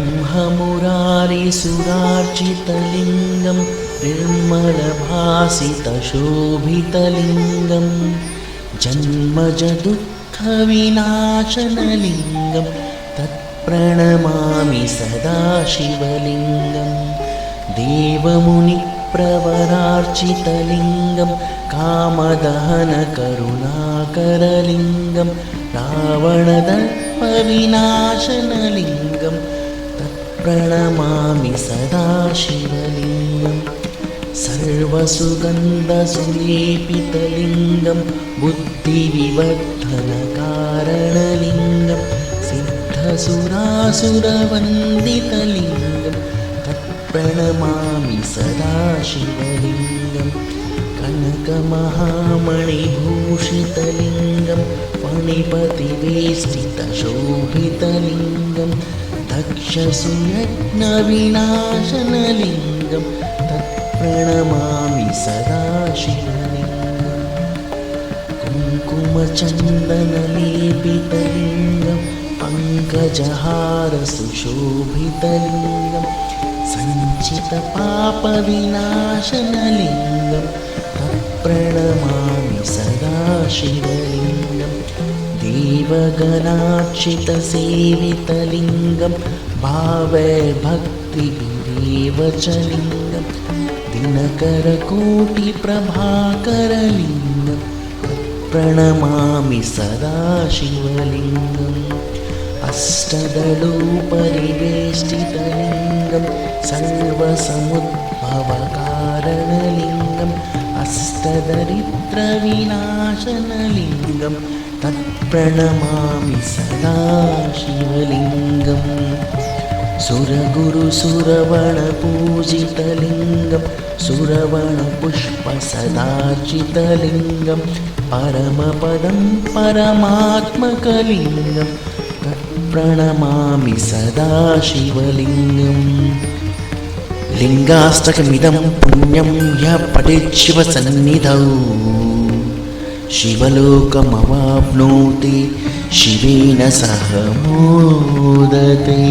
ब्रह्ममुरारिसुरार्चितलिङ्गं निर्मलभासितशोभितलिङ्गं जन्मजदुःखविनाशनलिङ्गं तत्प्रणमामि सदा शिवलिङ्गं देवमुनिप्रवरार्चितलिङ्गं कामदहनकरुणाकरलिङ्गं रावणदर्पविनाशनलिङ्गं तत्प्रणमामि सदा शिवलिङ्गं सर्वसुगन्धसुलेपितलिङ्गं बुद्धिविवर्धनकारणलिङ्गं सिद्धसुरासुरवन्दितलिङ्गं तत्प्रणमामि सदा शिवलिङ्गं कनकमहामणिभूषितलिङ्गं फणिपतिवेष्टितशोभितलिङ्गं दक्षसुयज्ञविनाशनलिङ्गं तत्प्रणमामि सदा शिवलिङ्गं कुङ्कुमचन्दनलेपितलिङ्गं पङ्कजहारसुशोभितलिङ्गं सञ्चितपापविनाशनलिङ्गं तत्प्रणमामि सदा शिवलिङ्गं देवगणार्चितसेवितलिङ्गं भावैर्भक्तिभिरेव च लिङ्गं दिनकरकोटिप्रभाकरलिङ्गं तत्प्रणमामि सदा शिवलिङ्गम् अष्टदलोपरिवेष्टितलिङ्गं सर्वसमुद्भवकारणलिङ्गम् अष्टदरिद्रविनाशनलिङ्गं तत्प्रणमामि सदा शिवलिङ्गं सुरगुरुसुरवणपूजितलिङ्गं सुरवणपुष्पसदार्चितलिङ्गं परमपदं परमात्मकलिङ्गं तत्प्रणमामि सदा शिवलिङ्गम् लिङ्गाष्टकमिदं पुण्यं यः पठेत् शिवसन्निधौ शिवलोकमवाप्नोति शिवेन सह मोदते।